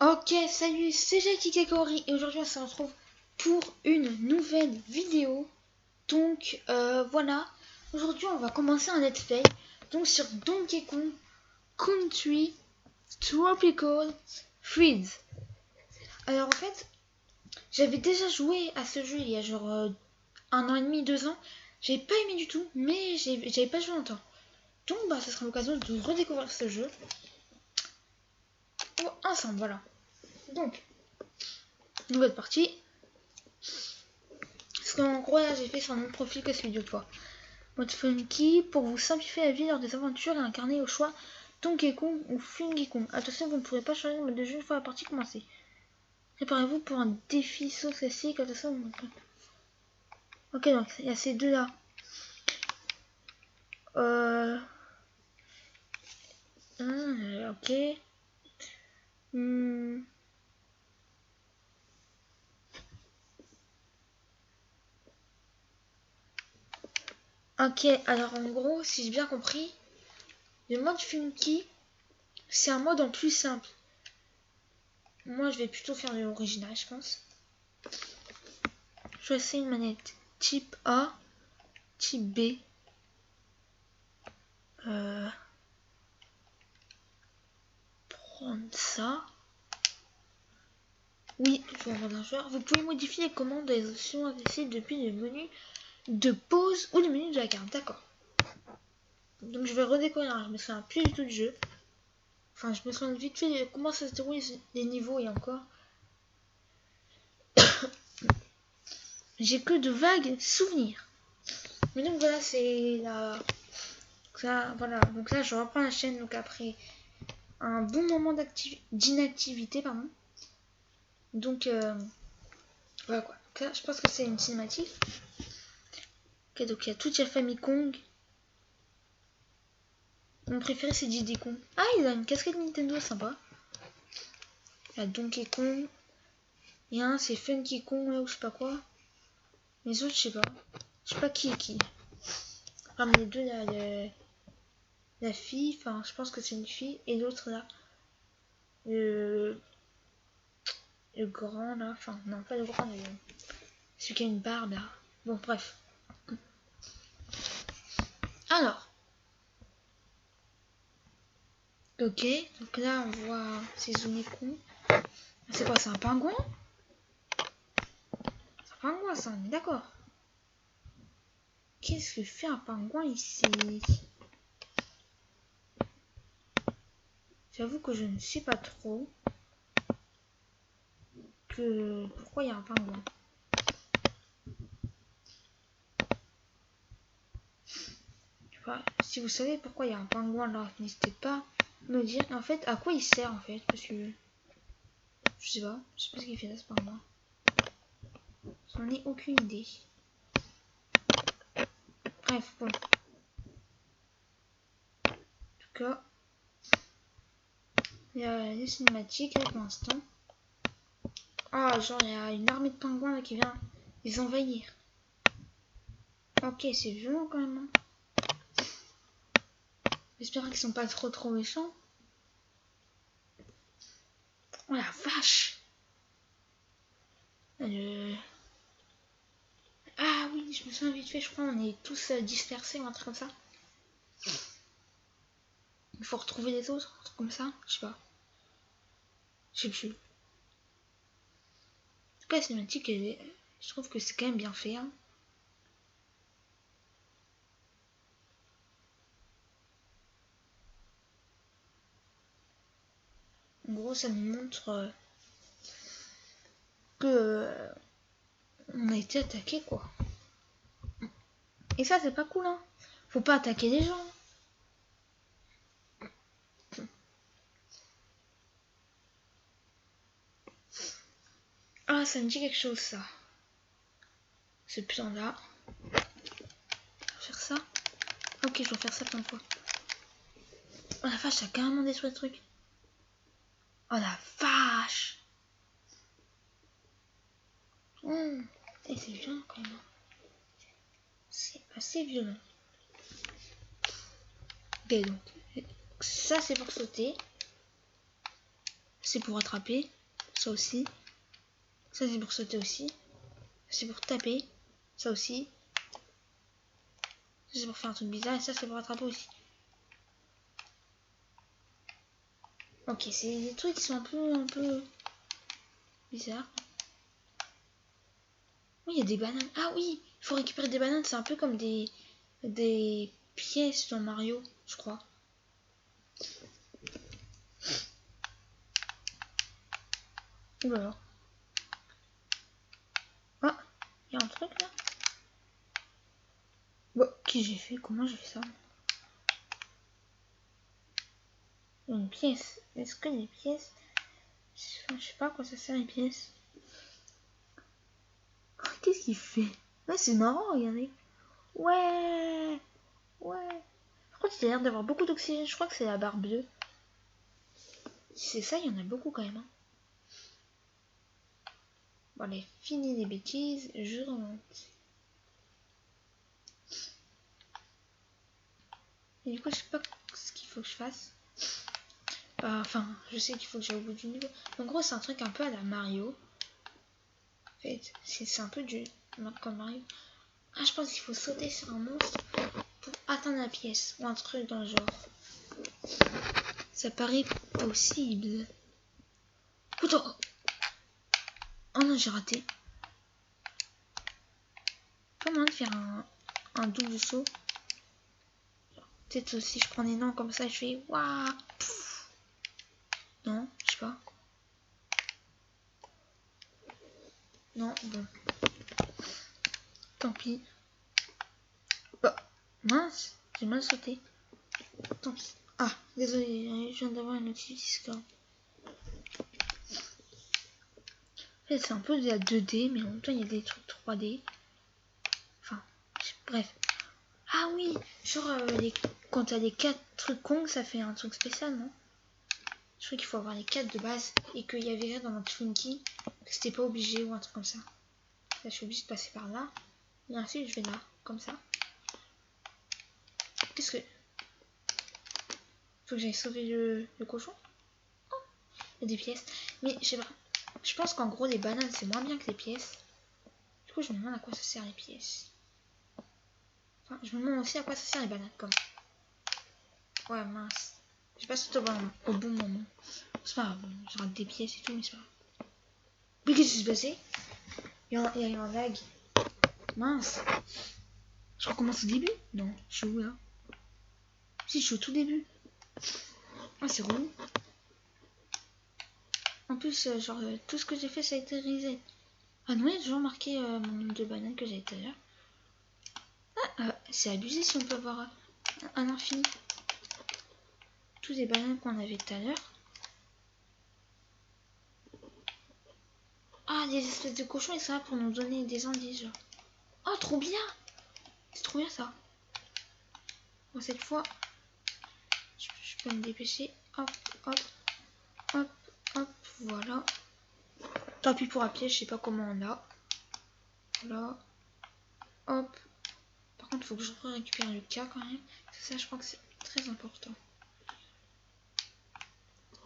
Ok, salut, c'est Jackie Kakori et aujourd'hui on se retrouve pour une nouvelle vidéo. Donc voilà, aujourd'hui on va commencer un let's play donc sur Donkey Kong Country Tropical Freeze. Alors en fait, j'avais déjà joué à ce jeu il y a genre 1 an et demi, 2 ans. J'avais pas aimé du tout, mais j'avais pas joué longtemps. Donc bah ça sera l'occasion de redécouvrir ce jeu ensemble, voilà. Donc, nouvelle partie. Parce qu'en gros là j'ai fait sur un autre profil que celui d'autrefois. Mode funky pour vous simplifier la vie lors des aventures et incarner au choix Donkey Kong ou Funky Kong. Attention, vous ne pourrez pas changer de mode de jeu une fois la partie commencée. Préparez-vous pour un défi saut classique. Attention. Ok, donc il y a ces deux là. Ok. Ok, alors en gros, si j'ai bien compris, le mode funky, c'est un mode en plus simple. Moi, je vais plutôt faire l'original, je pense. Choisissez une manette type A, type B. Prendre ça. Oui, je vais avoir un joueur. Vous pouvez modifier les commandes et les options accessibles depuis le menu de pause ou le menu de la carte. D'accord. Donc je vais redécouvrir. Je me souviens plus du tout du jeu. Enfin, je me souviens vite fait de comment ça se déroule les niveaux et encore. J'ai que de vagues souvenirs. Mais donc voilà, c'est la. Ça, voilà. Donc là, je reprends la chaîne. Donc après un bon moment d'inactivité, pardon. Donc voilà quoi. Là, je pense que c'est une cinématique. Ok, donc il y a toute la famille Kong. Mon préféré c'est Diddy Kong. Ah, il a une casquette Nintendo sympa. Il y a Donkey Kong. Il y a un c'est Funky Kong là ou je sais pas quoi. Les autres je sais pas. Je sais pas qui est qui. Enfin les deux là, la fille, enfin je pense que c'est une fille. Et l'autre là. Le grand là. Enfin non pas le grand, celui qui a une barbe là. Bon bref. Alors. Ok, donc là on voit ces Zonikons. C'est quoi, c'est un pingouin? C'est un pingouin ça, on est d'accord. Qu'est-ce que fait un pingouin ici? J'avoue que je ne sais pas trop pourquoi il y a un pingouin. Je sais pas, si vous savez pourquoi il y a un pingouin là, n'hésitez pas à me dire. En fait, à quoi il sert en fait? Parce que je sais pas ce qu'il fait là ce pingouin. J'en ai aucune idée. Bref, bon. En tout cas, il y a les cinématiques là pour l'instant. Ah, genre il y a une armée de pingouins là qui vient les envahir. Ok, c'est violent quand même. J'espère qu'ils sont pas trop méchants. Oh la vache! Ah oui, je me souviens vite fait, je crois on est tous dispersés ou un truc comme ça. Il faut retrouver les autres, un truc comme ça, je sais pas. Je sais plus. En tout cas, la cinématique, je trouve que c'est quand même bien fait. Hein. En gros, ça nous montre que on a été attaqué, quoi. Et ça, c'est pas cool, hein. Faut pas attaquer les gens. Ah, ça me dit quelque chose, ça. Ce plan-là. Faire ça. Ok, je dois faire ça plein de fois. Oh la vache, ça a carrément détruit le truc. Oh la vache. Et c'est violent quand même. C'est assez violent. Ok, donc ça c'est pour sauter. C'est pour attraper. Ça aussi. Ça c'est pour sauter aussi. C'est pour taper. Ça aussi. Ça c'est pour faire un truc bizarre. Et ça c'est pour attraper aussi. Ok, c'est des trucs qui sont un peu bizarres. Oui, il y a des bananes. Ah oui, il faut récupérer des bananes. C'est un peu comme des pièces dans Mario, je crois. Oulala. Ah, il y a un truc là. Bon, qui j'ai fait? Comment j'ai fait ça? Une pièce. Est-ce que les pièces... Je sais pas à quoi ça sert les pièces. Qu'est-ce qu'il fait? Ouais, c'est marrant, regardez. Ouais. Ouais. Par contre, il a l'air d'avoir beaucoup d'oxygène. Je crois que c'est la barre bleue. Si c'est ça, il y en a beaucoup quand même. Hein. Bon, allez, fini les bêtises. Je remonte. Et du coup, je sais pas ce qu'il faut que je fasse. Enfin, je sais qu'il faut que j'aille au bout du niveau. En gros, c'est un truc un peu à la Mario. En fait, c'est un peu du comme Mario. Ah, je pense qu'il faut sauter sur un monstre pour atteindre la pièce. Ou un truc dans le genre. Ça paraît possible. Putain. Oh non, j'ai raté. Pas moyen de faire un double saut. Peut-être aussi je prends des noms comme ça et je fais waouh. Non, je sais pas. Non, bon. Tant pis. Oh, mince, j'ai mal sauté. Tant pis. Ah, désolé, je viens d'avoir une notification Discord. En fait, c'est un peu de la 2D, mais en même temps, il y a des trucs 3D. Enfin, bref. Ah oui, genre, quand t'as les 4 trucs Kong, ça fait un truc spécial, non? Je crois qu'il faut avoir les 4 de base et qu'il y avait là dans notre Funky que c'était pas obligé ou un truc comme ça. Là, je suis obligée de passer par là. Et ensuite, je vais là, comme ça. Qu'est-ce que... Faut que j'aille sauver le cochon. Oh, il y a des pièces. Mais je sais pas. Je pense qu'en gros, les bananes, c'est moins bien que les pièces. Du coup, je me demande à quoi ça sert les pièces. Enfin, je me demande aussi à quoi ça sert les bananes. Comme... Ouais, mince. J'ai pas sauté au bon moment. C'est pas grave. Je rate des pièces et tout, mais c'est pas grave. Mais qu'est-ce qui s'est passé? Il y a eu un lag. Mince. Je recommence au début? Non, je suis où là? Si, je suis au tout début. Ah, c'est relou. En plus, genre, tout ce que j'ai fait, ça a été reset. Ah non, il y a toujours marqué mon nombre de bananes que j'ai tout à l'heure. Ah, c'est abusé si on peut avoir un infini. Tous les bananes qu'on avait tout à l'heure. Ah, des espèces de cochons et ça pour nous donner des indices, genre. Oh, trop bien! C'est trop bien ça. Bon, cette fois, je peux me dépêcher. Hop, hop, hop, hop, voilà. Tant pis pour un piège, je sais pas comment on a. Voilà. Hop. Par contre, il faut que je récupère le cas quand même. Ça, je crois que c'est très important.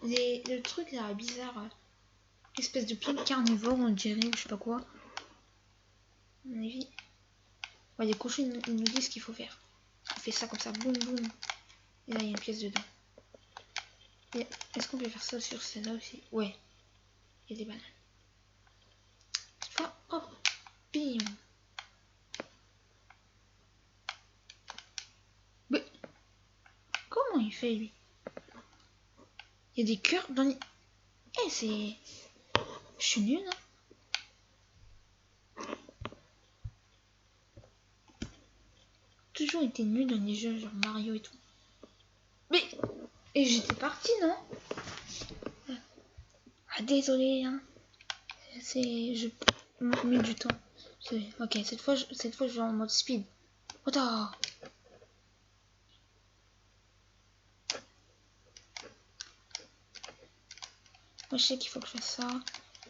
Le truc là, bizarre. Espèce de pile carnivore, on dirait, ou je sais pas quoi. À mon avis. Ouais, les cochons, ils nous disent ce qu'il faut faire. On fait ça comme ça, boum boum. Et là, il y a une pièce dedans. Est-ce qu'on peut faire ça sur celle-là aussi? Ouais. Il y a des bananes. Cette fois, hop, bim. Mais comment il fait lui? Il y a des cœurs dans les... Eh, c'est... Je suis nulle, hein. Toujours été nul dans les jeux genre Mario et tout. Mais... Et j'étais partie, non? Ah, désolé, hein. C'est... Je mets du temps. Ok, cette fois, je vais en mode speed. Attends. Moi, je sais qu'il faut que je fasse ça.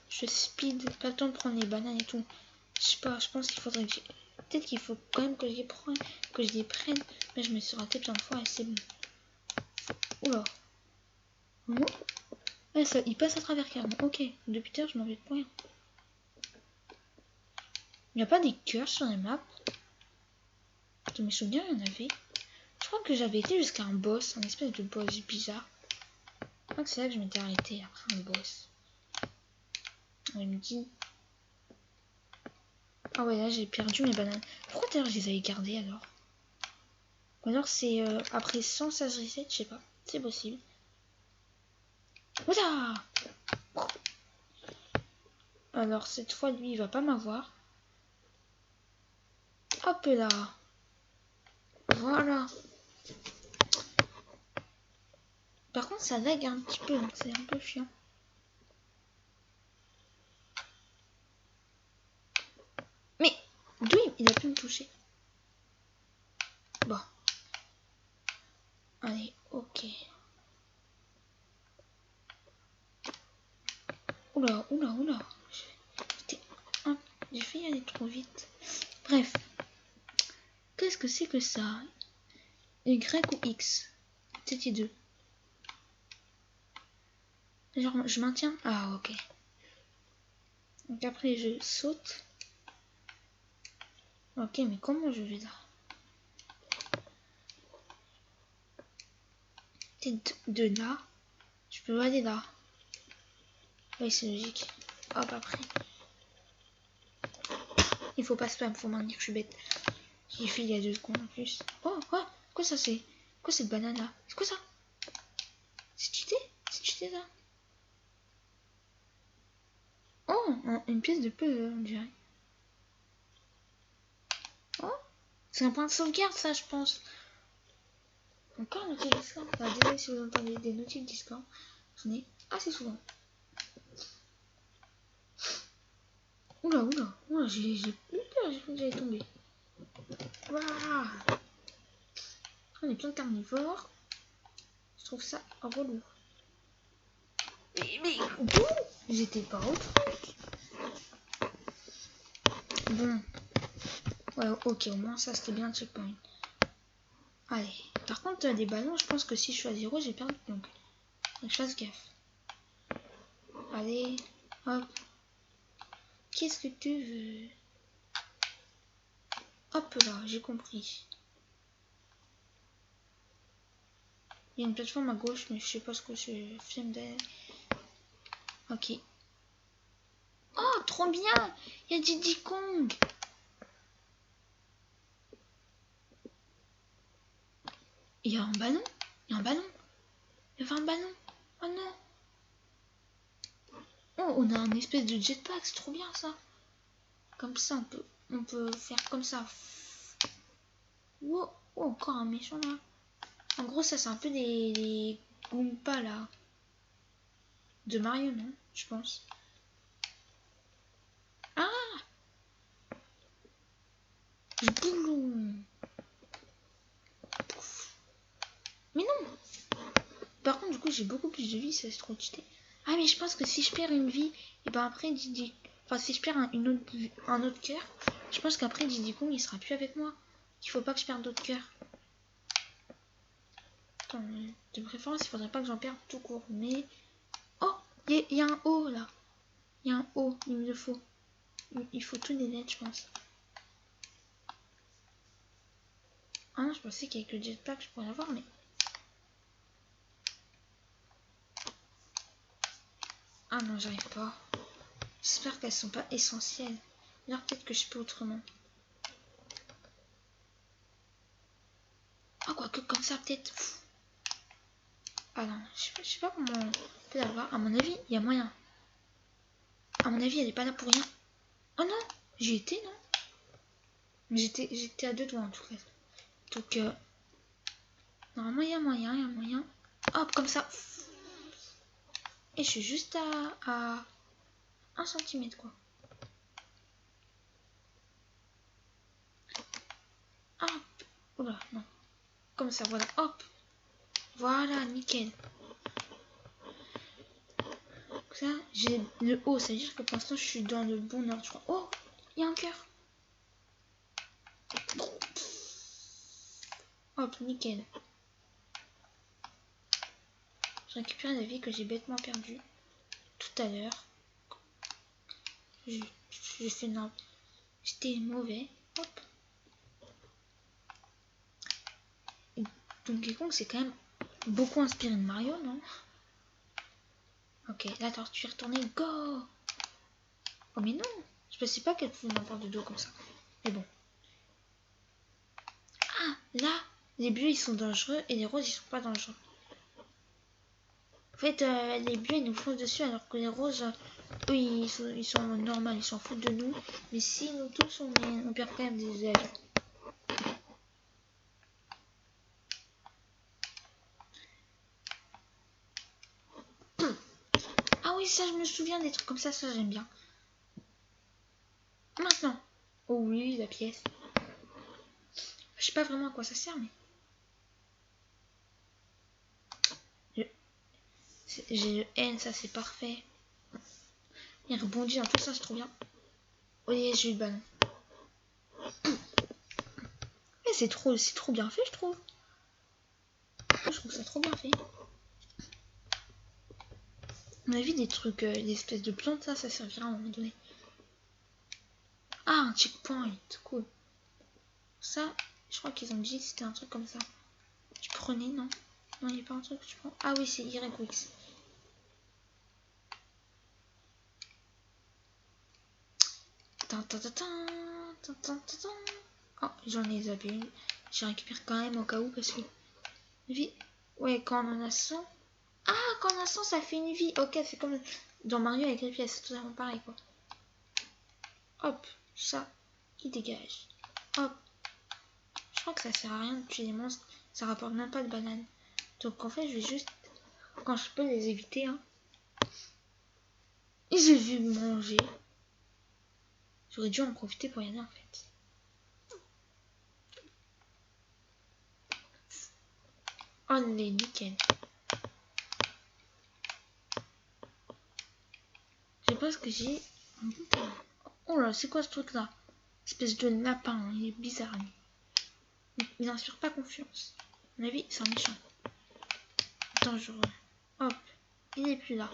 Je speed. Pas le temps de prendre les bananes et tout. Je sais pas, je pense qu'il faudrait que peut-être qu'il faut quand même que je les prenne. Mais je me suis raté plein de fois et c'est bon. Oula. Oh. Ouais, ça, il passe à travers carrément. Ok, depuis tout à l'heure, je m'embête pour rien. Il n'y a pas des cœurs sur les maps. De mes souvenirs, il y en avait. Je crois que j'avais été jusqu'à un boss, un espèce de boss bizarre. Je crois que c'est là que je m'étais arrêtée après un boss. On me dit. Ah ouais, là j'ai perdu mes bananes. Pourquoi d'ailleurs je les avais gardées alors? Ou alors c'est après 100 sage reset, je sais pas. C'est possible. Oula! Alors cette fois lui il va pas m'avoir. Hop là! Voilà! Par contre ça lag un petit peu donc c'est un peu chiant. Mais d'où il a pu me toucher? Bon. Allez, ok. Oula, oula, oula. J'ai failli aller trop vite. Bref. Qu'est-ce que c'est que ça? Y ou X? C'était deux. Genre, je maintiens. Ah, ok. Donc après, je saute. Ok, mais comment je vais là? Peut-être de là. Je peux aller là. Oui, c'est logique. Hop, après. Il faut pas spam, faut maintenir, je suis bête. J'ai fait il y a 2 secondes en plus. Oh, oh, quoi ça c'est? Quoi cette banane là? C'est quoi ça? C'est cheaté? C'est cheaté ça? Oh, une pièce de peu, on dirait. Oh, c'est un point de sauvegarde ça, je pense. Encore un notif Discord. Ah, désolé si vous entendez des notifs Discord. J'en ai assez souvent. Oula, oula, oula, j'ai eu peur, j'ai cru que j'allais tomber. Voilà. On est plein de carnivores. Je trouve ça relou. Mais j'étais pas au truc. Bon. Ouais, ok, au moins ça c'était bien le checkpoint. Allez. Par contre, des ballons, je pense que si je suis à 0, j'ai perdu. Donc, je fasse gaffe. Allez, hop. Qu'est-ce que tu veux? Hop là, j'ai compris. Il y a une plateforme à gauche, mais je sais pas ce que c'est. Film d'air. Ok. Oh, trop bien! Il y a Diddy Kong! Il y a un ballon? Il y a un ballon? Il y avait un ballon? Oh non! Oh, on a un espèce de jetpack, c'est trop bien ça! Comme ça, on peut faire comme ça. Wow, oh, encore un méchant là. En gros, ça c'est un peu des Goompas là. De Mario, non? Je pense. Ah! Je boulot. Mais non! Par contre, du coup, j'ai beaucoup plus de vie, ça c'est trop cheaté. Ah, mais je pense que si je perds une vie, et ben après, Diddy. Enfin, si je perds un autre cœur, je pense qu'après, Diddy Kong il sera plus avec moi. Il faut pas que je perde d'autres cœurs. Attends, de préférence, il faudrait pas que j'en perde tout court. Mais. Oh! Il y a un haut là. Il y a un haut, il me le faut. Il faut tout des nets, je pense. Ah non, je pensais qu'avec le jetpack, je pourrais l'avoir, mais. Ah non, j'arrive pas. J'espère qu'elles sont pas essentielles. Alors peut-être que je peux autrement. Ah, quoique comme ça, peut-être. Ah non, je sais pas comment on peut l'avoir. À mon avis, il y a moyen. À mon avis, elle est pas là pour rien. Oh non, j'y étais, non? Mais j'étais à 2 doigts en tout cas. Donc, normalement, il y a moyen, il y a moyen. Hop, comme ça. Et je suis juste à 1 cm, quoi. Hop. Oula, non. Comme ça, voilà. Hop. Voilà, nickel. Ça, j'ai le haut. Ça veut dire que pour l'instant, je suis dans le bon ordre, je crois. Oh, il y a un cœur. Hop, nickel. récupère la vie que j'ai bêtement perdue tout à l'heure. J'ai fait une... J'étais mauvais. Hop. Donkey Kong, c'est quand même beaucoup inspiré de Mario, non? Ok, la tortue est retournée. Go! Oh, mais non! Je pensais pas qu'elle pouvait m'avoir de dos comme ça. Mais bon. Ah, là, les bleus, ils sont dangereux et les roses, ils sont pas dangereux. En fait, les bleus, ils nous foncent dessus alors que les roses, eux, ils sont en mode normal. Ils s'en foutent de nous. Mais si nous tous, on perd quand même des ailes. Ah oui, ça, je me souviens des trucs comme ça j'aime bien. Maintenant. Oh oui, la pièce. Je sais pas vraiment à quoi ça sert, mais... J'ai le N, ça c'est parfait. Il rebondit dans tout ça, c'est trop bien. Oui, j'ai eu le ballon. Mais c'est trop bien fait, je trouve. Je trouve ça trop bien fait. On a vu des trucs, des espèces de plantes, ça servira à un moment donné. Ah, un checkpoint, cool. Ça, je crois qu'ils ont dit c'était un truc comme ça. Tu prenais, non? Non, il n'y a pas un truc que tu prends. Ah oui, c'est Y ou X. Oh, j'en ai zappé une. Je récupère quand même au cas où parce que... Vie. Ouais, quand on en a 100... Ah, quand on a 100, ça fait une vie. Ok, c'est comme dans Mario avec les pièces. C'est totalement pareil, quoi. Hop, ça, il dégage. Hop. Je crois que ça sert à rien de tuer les monstres. Ça rapporte même pas de bananes. Donc en fait, je vais juste... Quand je peux les éviter, hein. Et j'ai vu manger. J'aurais dû en profiter pour y aller, en fait. Oh, les nickel. Je sais pas ce que j'ai. Oh là, c'est quoi ce truc là? Espèce de lapin, hein, il est bizarre lui. Il n'inspire pas confiance. À mon avis, c'est un méchant. Dangereux. Hop, il est plus là.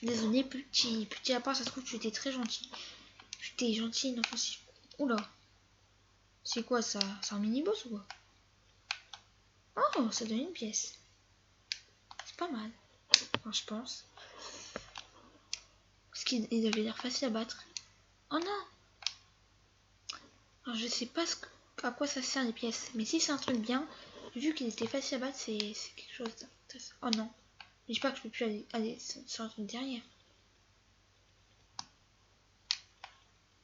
Désolé, petit lapin, ça se trouve tu étais très gentil. Tu étais gentil, inoffensif. Oula. C'est quoi ça? C'est un mini-boss ou quoi? Oh, ça donne une pièce. C'est pas mal. Enfin, je pense. Parce qu'il avait l'air facile à battre. Oh non! Alors, je sais pas à quoi ça sert les pièces. Mais si c'est un truc bien, vu qu'il était facile à battre, c'est quelque chose d'intéressant. Oh non. Je dis pas que je peux plus aller sur un truc derrière.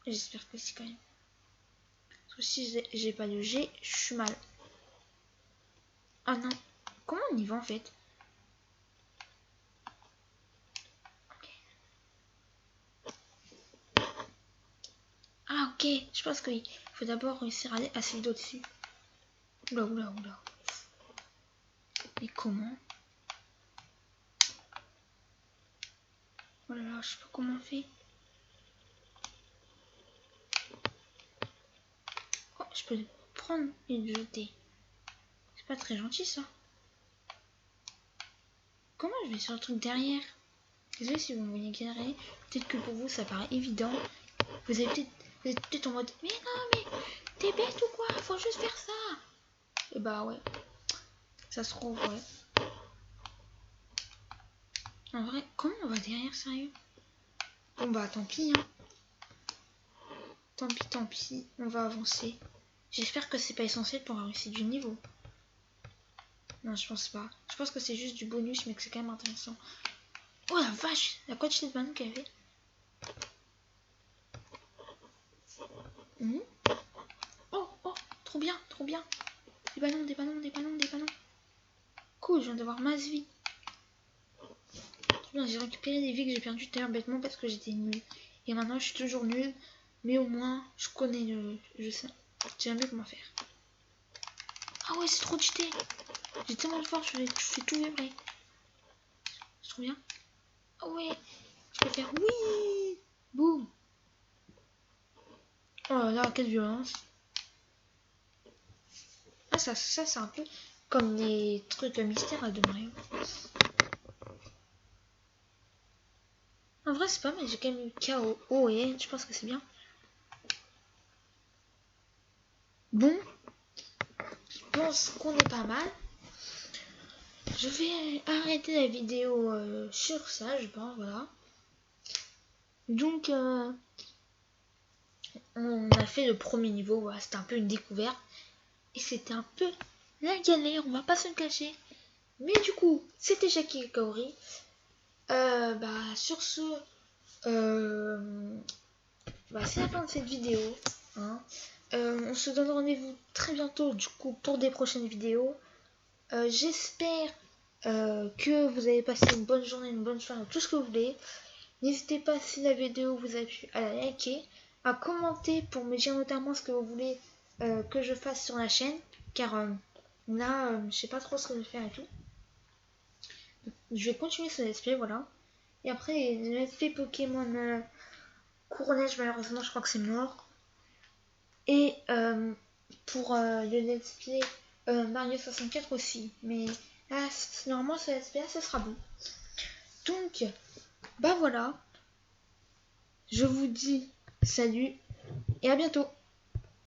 J'espère que si quand même. Parce que si j'ai pas le G, je suis mal. Oh non. Comment on y va en fait? Ah ok. Je pense qu'il faut d'abord réussir à aller assez d'au-dessus. Oula, oula, oula. Mais comment? Oh là là, je sais pas comment on fait. Oh, je peux le prendre et le jeter. C'est pas très gentil ça. Comment je vais sur le truc derrière? Désolé si vous me voyez galérer. Peut-être que pour vous ça paraît évident. Vous êtes peut-être en mode mais non mais t'es bête ou quoi? Faut juste faire ça. Et bah ouais. Ça se trouve ouais. En vrai, comment on va derrière sérieux? Bon bah tant pis hein. Tant pis, on va avancer. J'espère que c'est pas essentiel pour réussir du niveau. Non, je pense pas. Je pense que c'est juste du bonus, mais que c'est quand même intéressant. Oh la vache, la quantité de bananes qu'il y avait. Mmh. Oh, oh, trop bien, trop bien. Des ballons, des ballons, des ballons, des ballons. Cool, je viens d'avoir masse vie. Trop bien, j'ai récupéré des vies que j'ai perdues tout à l'heure bêtement parce que j'étais nulle. Et maintenant, je suis toujours nulle. Mais au moins, je connais le... Je sais. Je sais mieux comment faire. Ah ouais, c'est trop cheaté. J'ai tellement de force, je fais tout vibrer. C'est trop bien. Ah ouais, je peux faire oui. Boum. Oh là là, quelle violence. Ah ça c'est un peu comme les trucs mystères de Mario. En vrai, c'est pas mal, j'ai quand même eu KO et je pense que c'est bien. Bon, je pense qu'on est pas mal. Je vais arrêter la vidéo sur ça, je pense, voilà. Donc, on a fait le premier niveau, voilà, c'était un peu une découverte. Et c'était un peu la galère, on va pas se le cacher. Mais du coup, c'était Jackie Kaori. Sur ce, c'est la fin de cette vidéo. Hein. On se donne rendez-vous très bientôt du coup pour des prochaines vidéos. J'espère que vous avez passé une bonne journée, une bonne soirée, tout ce que vous voulez. N'hésitez pas, si la vidéo vous a plu, à la liker, à commenter pour me dire notamment ce que vous voulez que je fasse sur la chaîne. Car là, je sais pas trop ce que je vais faire et tout. Je vais continuer ce let's play, voilà. Et après, le let's play Pokémon Courneige, malheureusement, je crois que c'est mort. Et pour le let's play Mario 64 aussi. Mais là, normalement, ce let's play, ça sera bon. Donc, voilà. Je vous dis salut et à bientôt.